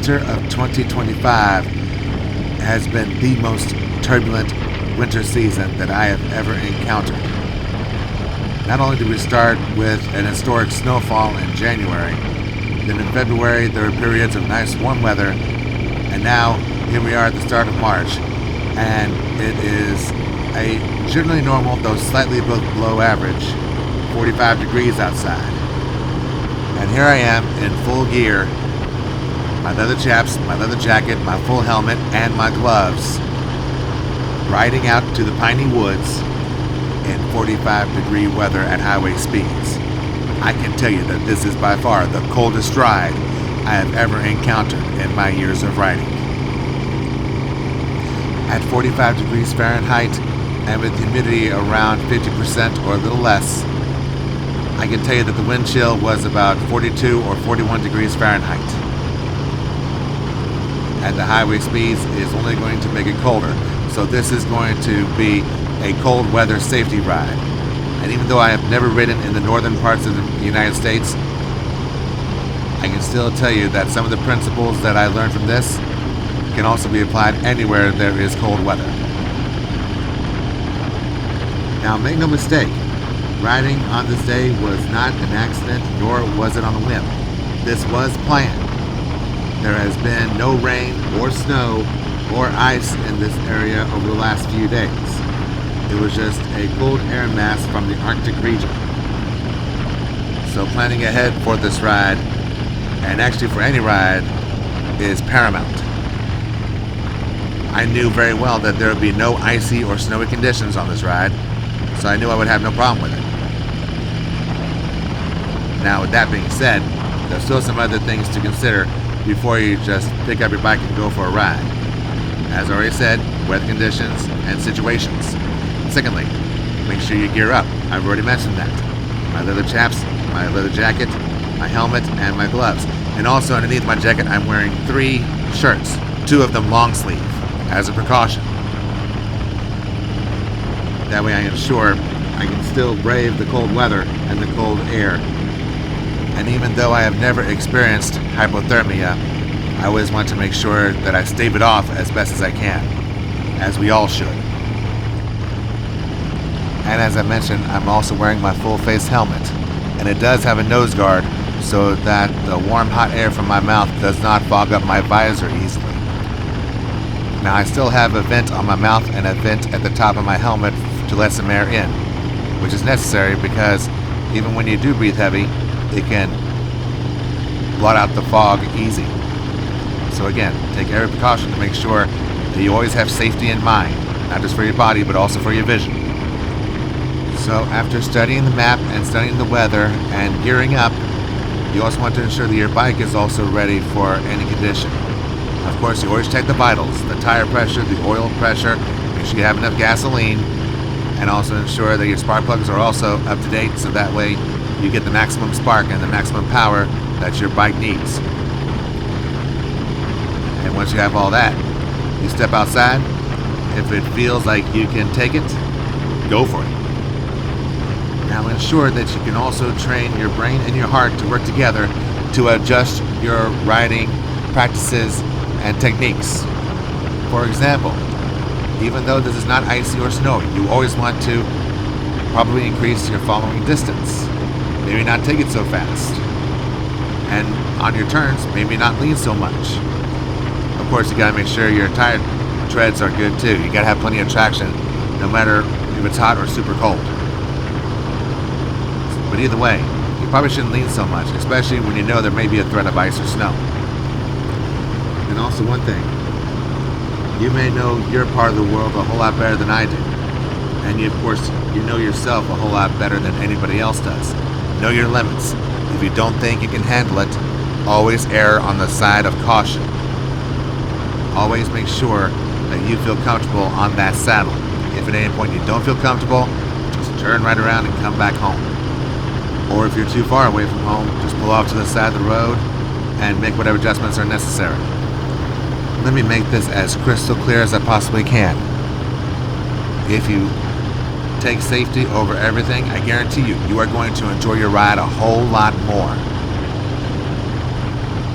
winter of 2025 has been the most turbulent winter season that I have ever encountered. Not only did we start with an historic snowfall in January, then in February there were periods of nice warm weather, and now here we are at the start of March, and it is a generally normal, though slightly below average, 45 degrees outside. And here I am in full gear, my leather chaps, my leather jacket, my full helmet, and my gloves, riding out to the piney woods in 45-degree weather at highway speeds. I can tell you that this is by far the coldest ride I have ever encountered in my years of riding. At 45 degrees Fahrenheit and with humidity around 50% or a little less, I can tell you that the wind chill was about 42 or 41 degrees Fahrenheit. At the highway speeds is only going to make it colder, so this is going to be a cold weather safety ride. And even though I have never ridden in the northern parts of the United States, I can still tell you that some of the principles that I learned from this can also be applied anywhere there is cold weather. Now, make no mistake, riding on this day was not an accident, nor was it on a whim. This was planned. There has been no rain or snow or ice in this area over the last few days. It was just a cold air mass from the Arctic region. So planning ahead for this ride, and actually for any ride, is paramount. I knew very well that there would be no icy or snowy conditions on this ride, so I knew I would have no problem with it. Now, with that being said, there's still some other things to consider before you just pick up your bike and go for a ride. As I already said, weather conditions and situations. Secondly, make sure you gear up. I've already mentioned that. My leather chaps, my leather jacket, my helmet, and my gloves. And also underneath my jacket, I'm wearing 3 shirts, 2 of them long sleeve, as a precaution. That way I ensure I can still brave the cold weather and the cold air. And even though I have never experienced hypothermia, I always want to make sure that I stave it off as best as I can, as we all should. And as I mentioned, I'm also wearing my full face helmet, and it does have a nose guard so that the warm hot air from my mouth does not fog up my visor easily. Now, I still have a vent on my mouth and a vent at the top of my helmet to let some air in, which is necessary because even when you do breathe heavy, it can blot out the fog easy. So again, take every precaution to make sure that you always have safety in mind, not just for your body, but also for your vision. So after studying the map and studying the weather and gearing up, you also want to ensure that your bike is also ready for any condition. Of course, you always check the vitals, the tire pressure, the oil pressure, make sure you have enough gasoline, and also ensure that your spark plugs are also up to date so that way you get the maximum spark and the maximum power that your bike needs. And once you have all that, you step outside. If it feels like you can take it, go for it. Now ensure that you can also train your brain and your heart to work together to adjust your riding practices and techniques. For example, even though this is not icy or snowy, you always want to probably increase your following distance. Maybe not take it so fast. And on your turns, maybe not lean so much. Of course, you gotta make sure your tire treads are good too. You gotta have plenty of traction, no matter if it's hot or super cold. But either way, you probably shouldn't lean so much, especially when you know there may be a threat of ice or snow. And also one thing, you may know your part of the world a whole lot better than I do. And you, of course, you know yourself a whole lot better than anybody else does. Know your limits. If you don't think you can handle it, always err on the side of caution. Always make sure that you feel comfortable on that saddle. If at any point you don't feel comfortable, just turn right around and come back home. Or if you're too far away from home, just pull off to the side of the road and make whatever adjustments are necessary. Let me make this as crystal clear as I possibly can. If you take safety over everything, I guarantee you, you are going to enjoy your ride a whole lot more.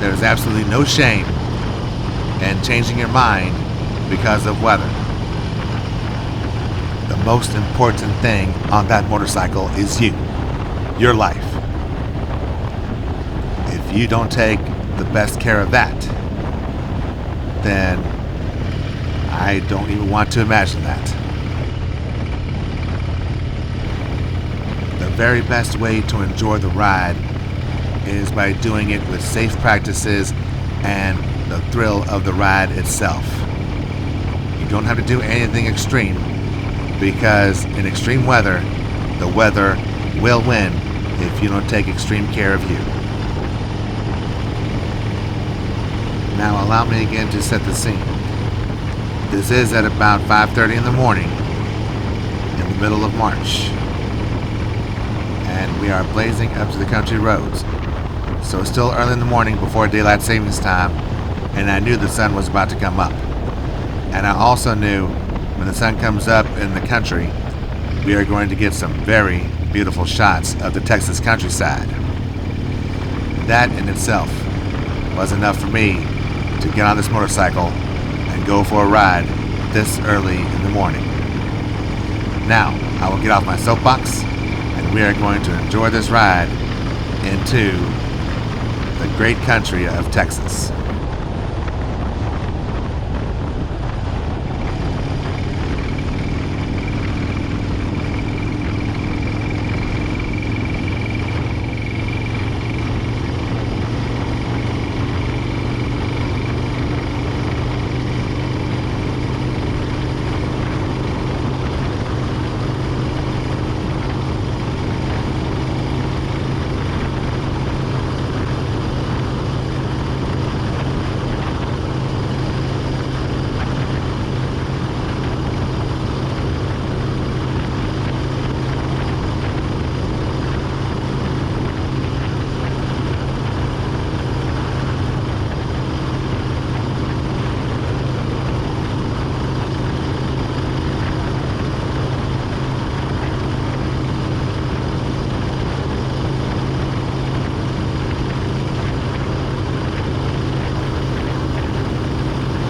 There is absolutely no shame and changing your mind because of weather. The most important thing on that motorcycle is you, your life. If you don't take the best care of that, then I don't even want to imagine that. The very best way to enjoy the ride is by doing it with safe practices and the thrill of the ride itself. You don't have to do anything extreme, because in extreme weather, the weather will win if you don't take extreme care of you. Now allow me again to set the scene. This is at about 5:30 in the morning in the middle of March, and we are blazing up to the country roads. So it's still early in the morning before daylight savings time, and I knew the sun was about to come up. And I also knew when the sun comes up in the country, we are going to get some very beautiful shots of the Texas countryside. That in itself was enough for me to get on this motorcycle and go for a ride this early in the morning. Now, I will get off my soapbox, and we are going to enjoy this ride into the great country of Texas.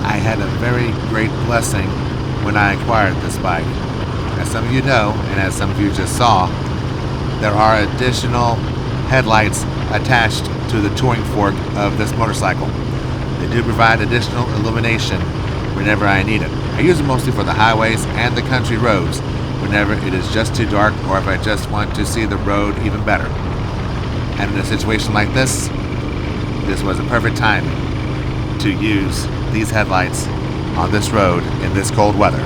I had a very great blessing when I acquired this bike. As some of you know, and as some of you just saw, there are additional headlights attached to the touring fork of this motorcycle. They do provide additional illumination whenever I need it. I use it mostly for the highways and the country roads whenever it is just too dark, or if I just want to see the road even better. And in a situation like this was a perfect time to use these headlights on this road in this cold weather.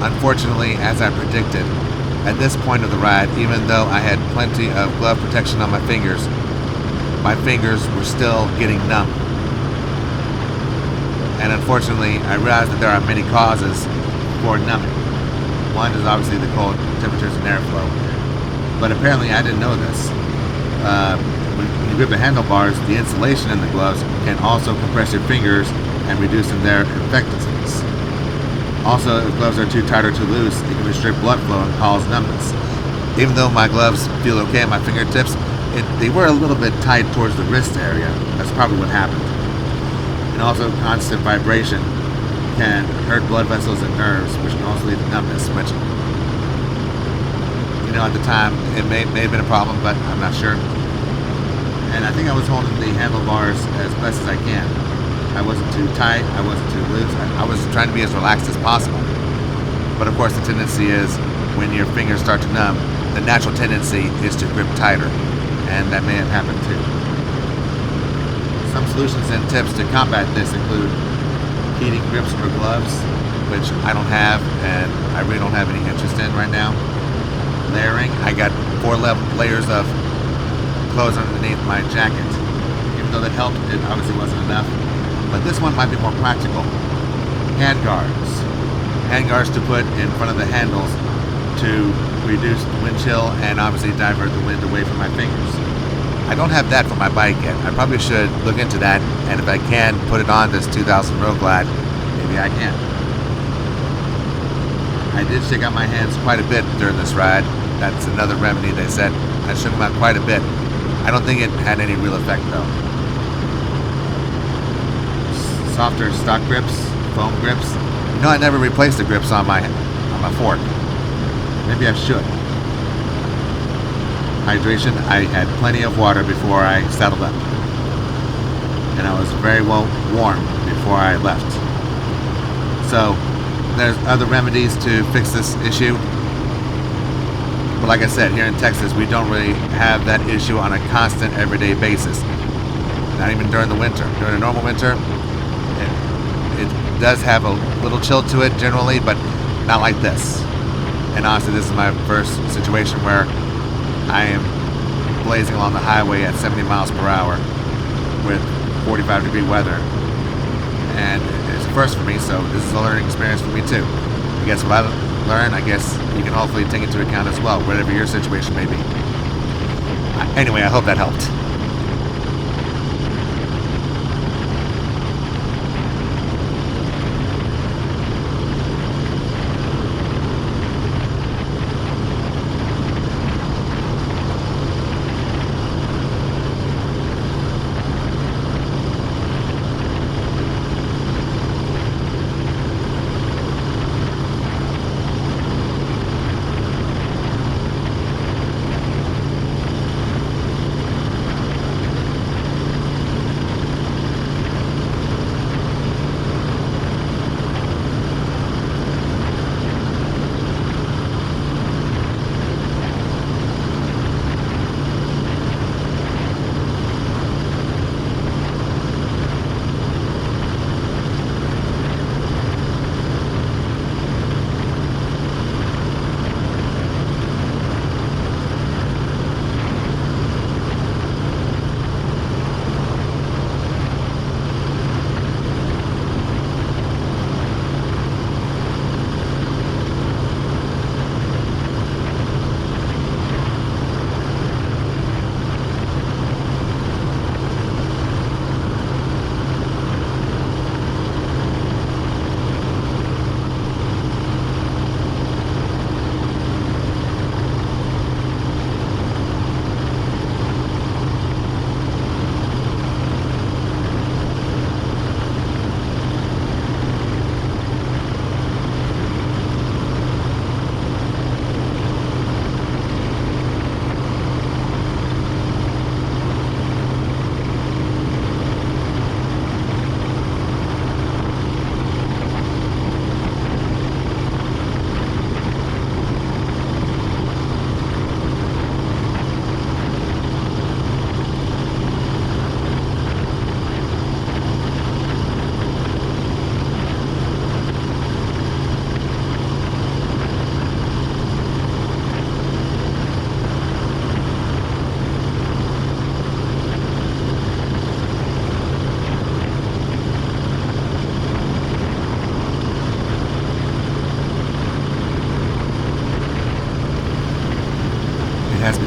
Unfortunately, as I predicted, at this point of the ride, even though I had plenty of glove protection on my fingers were still getting numb. And unfortunately, I realized that there are many causes for numbing. One is obviously the cold temperatures and airflow. But apparently I didn't know this. When you grip the handlebars, the insulation in the gloves can also compress your fingers and reduce their effectiveness. Also, if gloves are too tight or too loose, it can restrict blood flow and cause numbness. Even though my gloves feel okay at my fingertips, they were a little bit tight towards the wrist area. That's probably what happened. And also, constant vibration can hurt blood vessels and nerves, which can also lead to numbness, which, at the time, it may have been a problem, but I'm not sure. And I think I was holding the handlebars as best as I can. I wasn't too tight, I wasn't too loose. I was trying to be as relaxed as possible. But of course, the tendency is, when your fingers start to numb, the natural tendency is to grip tighter. And that may have happened too. Some solutions and tips to combat this include heating grips for gloves, which I don't have and I really don't have any interest in right now. Layering, I got 4 layers of clothes underneath my jacket. Even though that helped, it obviously wasn't enough. But this one might be more practical. Hand guards. Hand guards to put in front of the handles to reduce wind chill and obviously divert the wind away from my fingers. I don't have that for my bike yet. I probably should look into that, and if I can put it on this 2000 Road Glide, maybe I can. I did shake out my hands quite a bit during this ride. That's another remedy they said. I shook them out quite a bit. I don't think it had any real effect though. Softer stock grips, foam grips. I never replaced the grips on my fork. Maybe I should. Hydration, I had plenty of water before I saddled up. And I was very well warm before I left. So, there's other remedies to fix this issue. But like I said, here in Texas, we don't really have that issue on a constant, everyday basis. Not even during the winter. During a normal winter, it does have a little chill to it generally, but not like this. And honestly, this is my first situation where I am blazing along the highway at 70 miles per hour with 45-degree weather. And it's a first for me, so this is a learning experience for me too. I guess what I learned, I guess you can hopefully take into account as well, whatever your situation may be. Anyway, I hope that helped.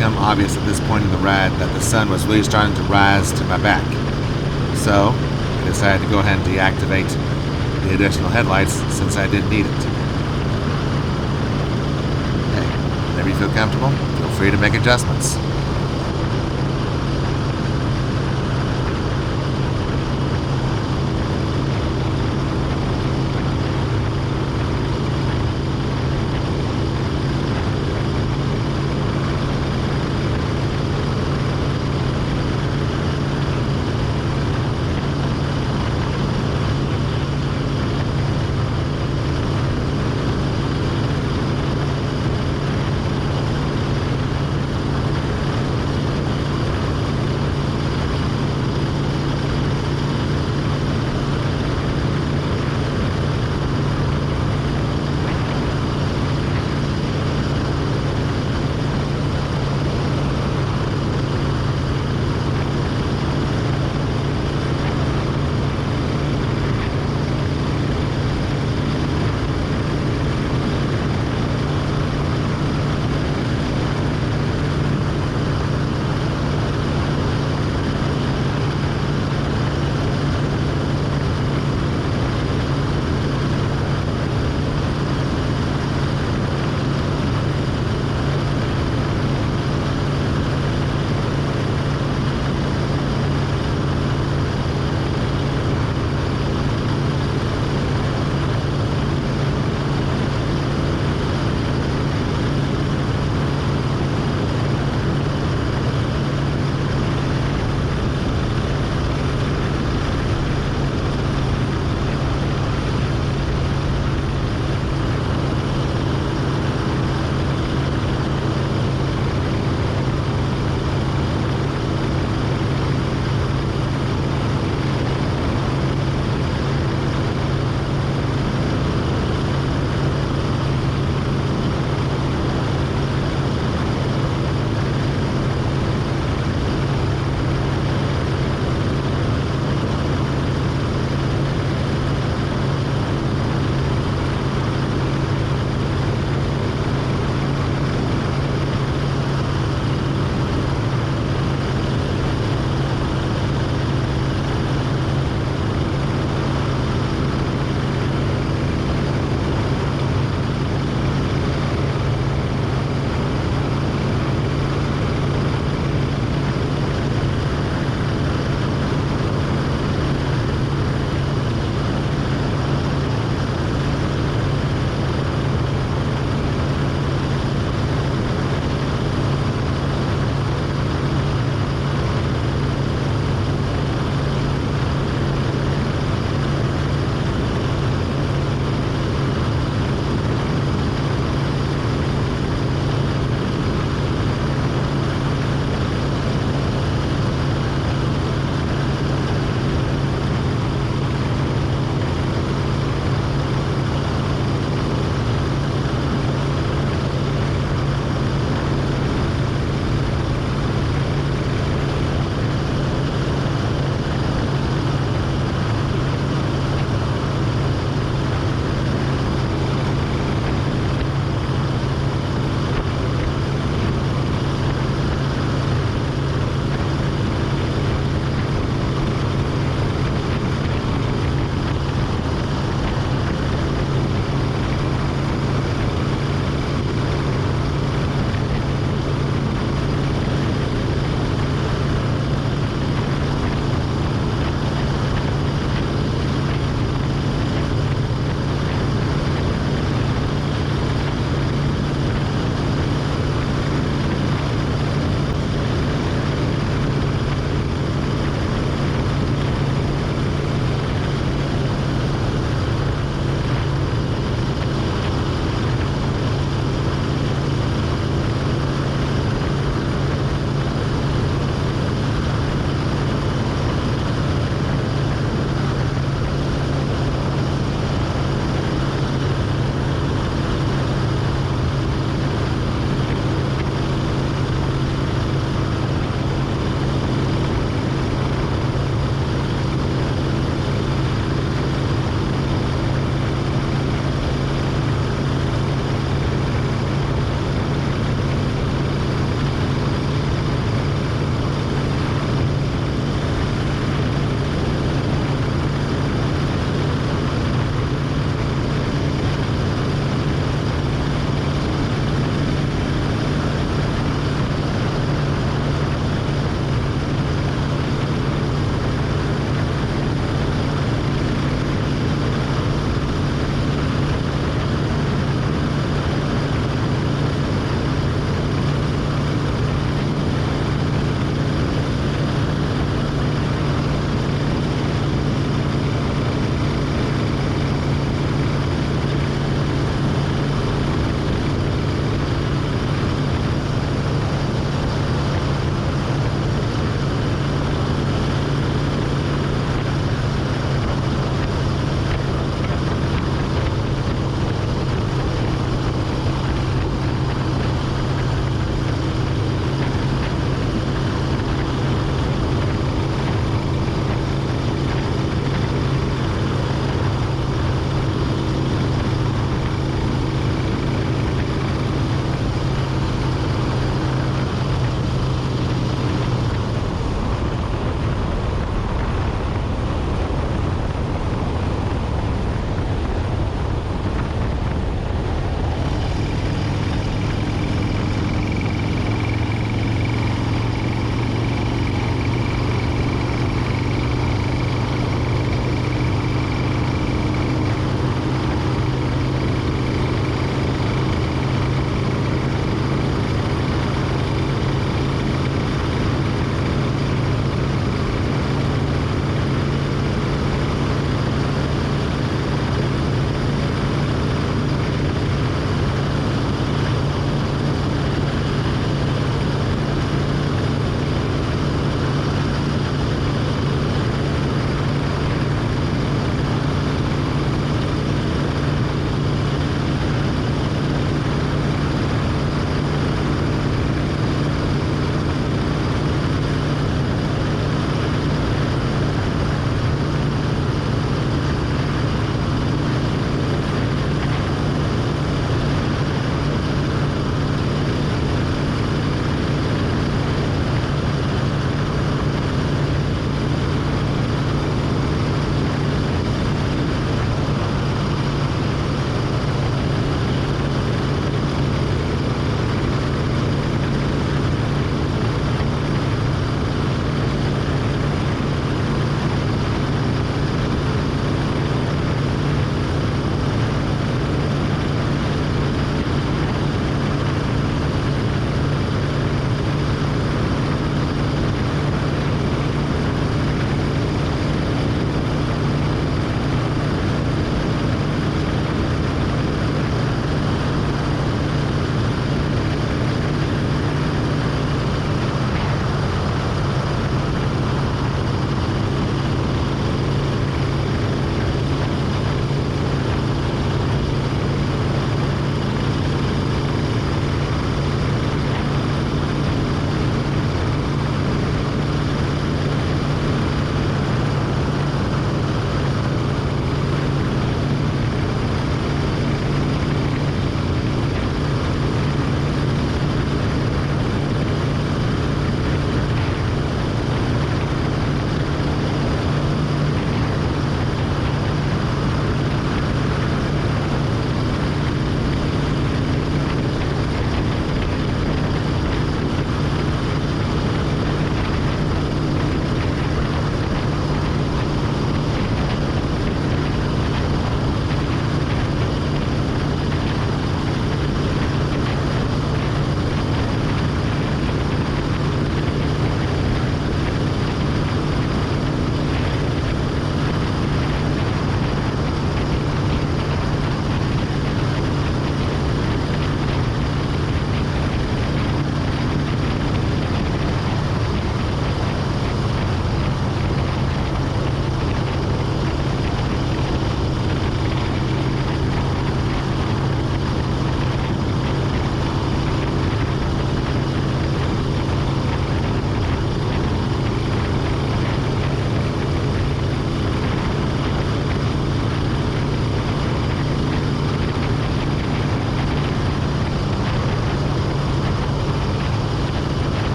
become obvious at this point in the ride that the sun was really starting to rise to my back. So, I decided to go ahead and deactivate the additional headlights since I didn't need it. Hey, whenever you feel comfortable, feel free to make adjustments.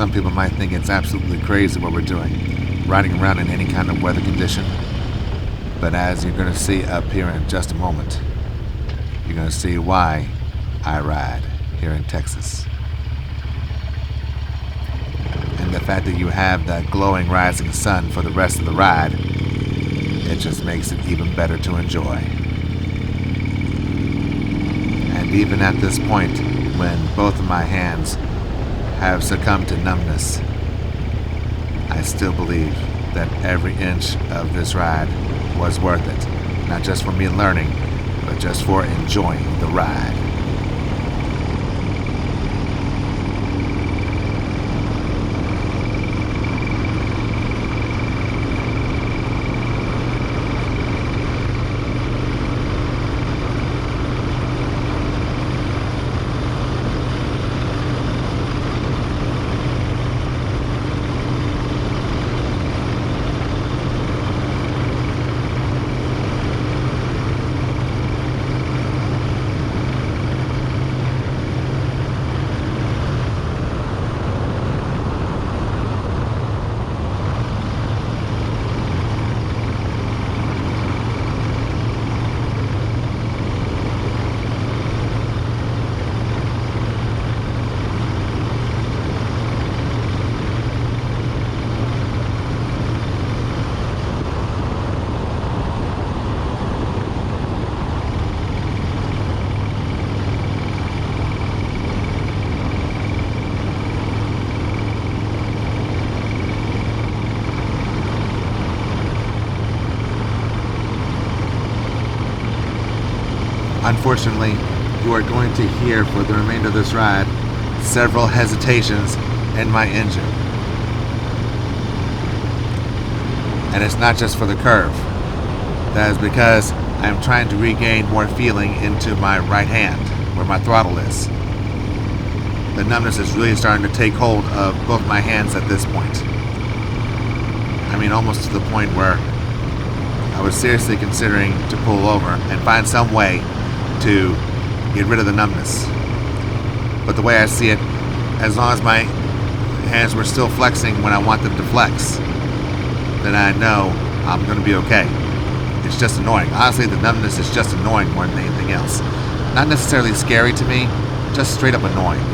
some people might think it's absolutely crazy what we're doing, riding around in any kind of weather condition. But as you're going to see up here in just a moment, you're going to see why I ride here in Texas. And the fact that you have that glowing rising sun for the rest of the ride, it just makes it even better to enjoy. And even at this point, when both of my hands have succumbed to numbness, I still believe that every inch of this ride was worth it. Not just for me learning, but just for enjoying the ride. Unfortunately, you are going to hear for the remainder of this ride several hesitations in my engine. And it's not just for the curve. That is because I am trying to regain more feeling into my right hand, where my throttle is. The numbness is really starting to take hold of both my hands at this point. I mean, almost to the point where I was seriously considering to pull over and find some way to get rid of the numbness. But the way I see it, as long as my hands were still flexing when I want them to flex, then I know I'm going to be okay. It's just annoying. Honestly, the numbness is just annoying more than anything else. Not necessarily scary to me, just straight up annoying.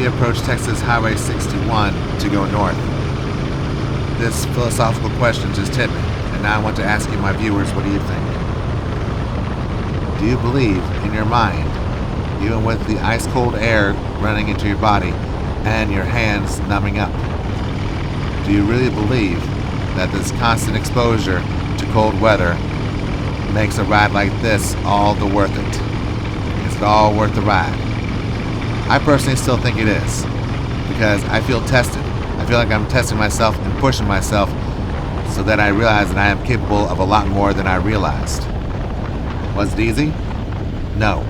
we approach Texas Highway 61 to go north. This philosophical question just hit me, and now I want to ask you, my viewers, what do you think? Do you believe in your mind, even with the ice-cold air running into your body and your hands numbing up? Do you really believe that this constant exposure to cold weather makes a ride like this all the worth it? Is it all worth the ride? I personally still think it is, because I feel tested. I feel like I'm testing myself and pushing myself so that I realize that I am capable of a lot more than I realized. Was it easy? No.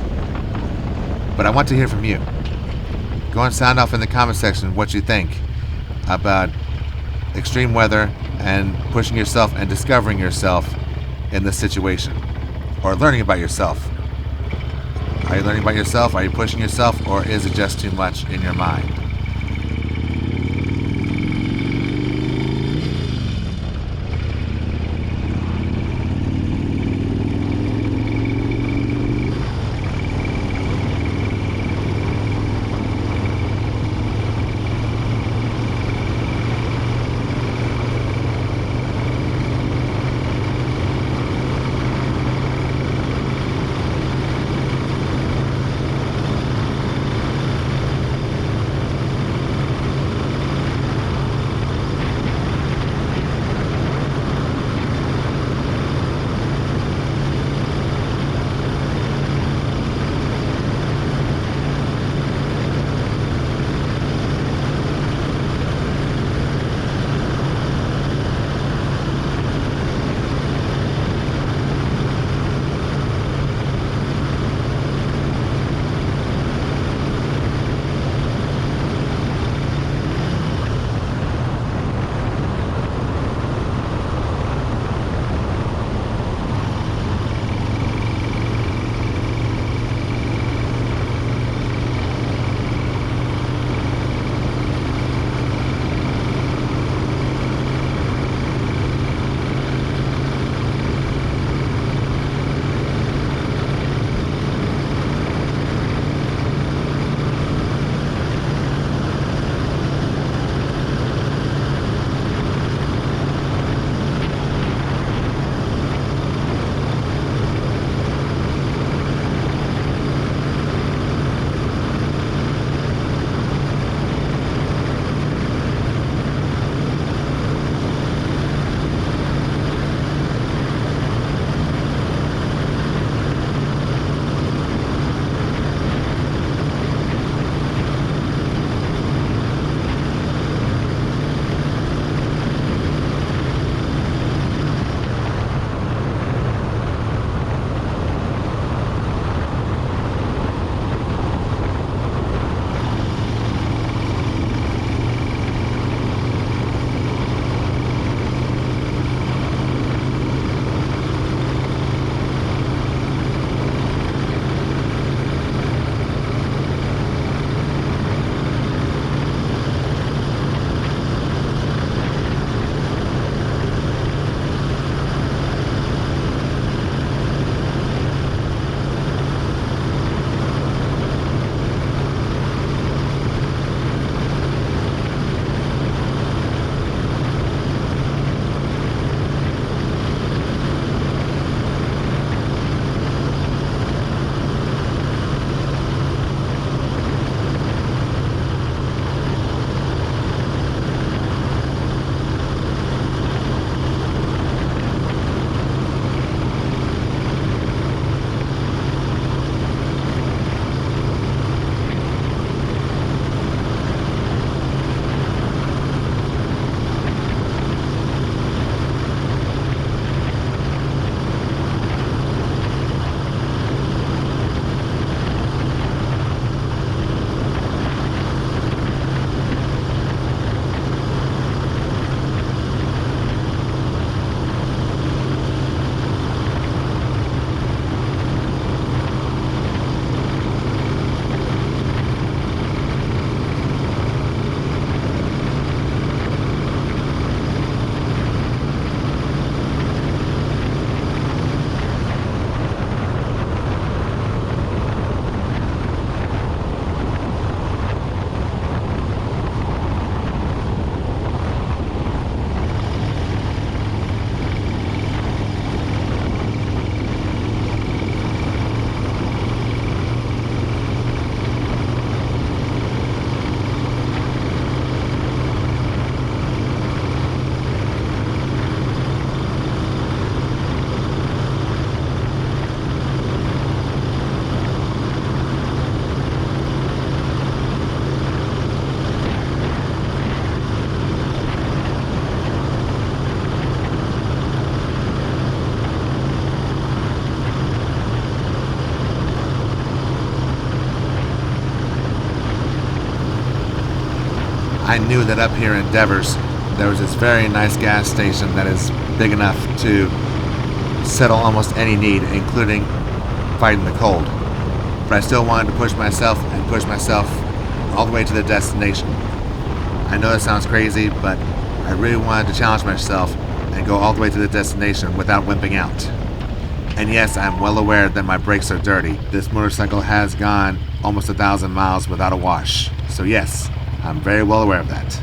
But I want to hear from you. Go and sound off in the comment section what you think about extreme weather and pushing yourself and discovering yourself in this situation, or learning about yourself. Are you learning about yourself? Are you pushing yourself? Or is it just too much in your mind? I knew that up here in Devers, there was this very nice gas station that is big enough to settle almost any need, including fighting the cold. But I still wanted to push myself all the way to the destination. I know that sounds crazy, but I really wanted to challenge myself and go all the way to the destination without wimping out. And yes, I'm well aware that my brakes are dirty. This motorcycle has gone almost 1,000 miles without a wash. So yes, I'm very well aware of that.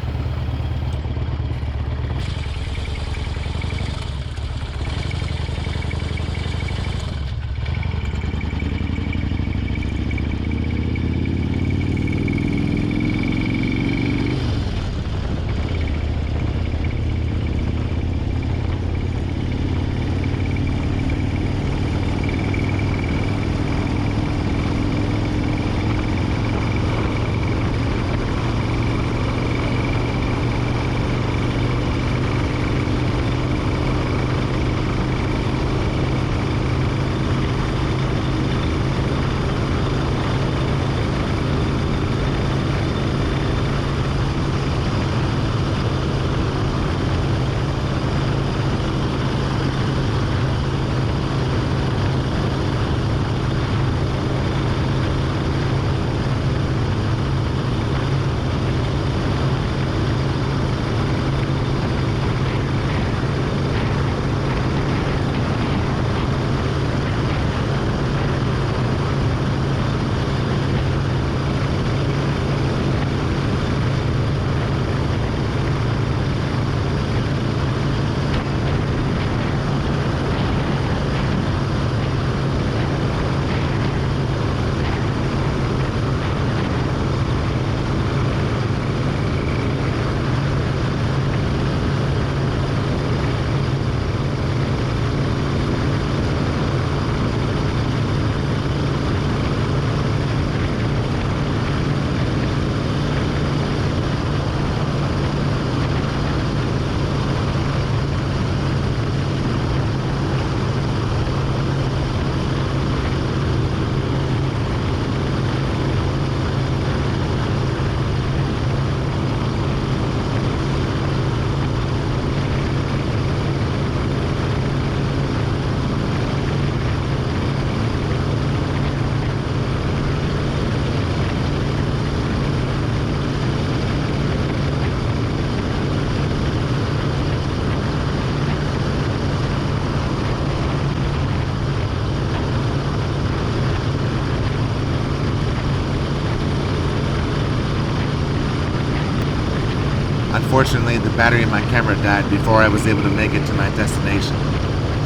Unfortunately, the battery in my camera died before I was able to make it to my destination,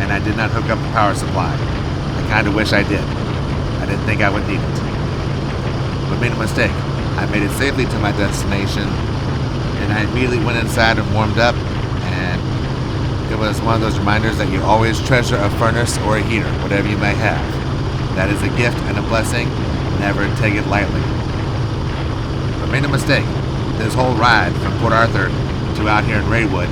and I did not hook up the power supply. I kinda wish I did. I didn't think I would need it. But made a mistake. I made it safely to my destination, and I immediately went inside and warmed up, and it was one of those reminders that you always treasure a furnace or a heater, whatever you may have. That is a gift and a blessing. Never take it lightly. But made a mistake. This whole ride from Port Arthur to out here in Raywood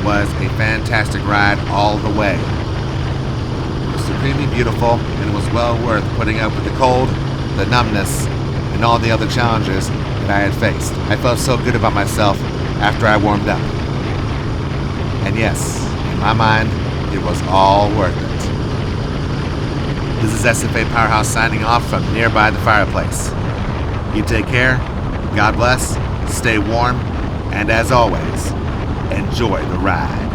was a fantastic ride all the way. It was supremely beautiful, and it was well worth putting up with the cold, the numbness, and all the other challenges that I had faced. I felt so good about myself after I warmed up. And yes, in my mind, it was all worth it. This is SFAPowerhouse signing off from nearby the fireplace. You take care, God bless, stay warm, and as always, enjoy the ride.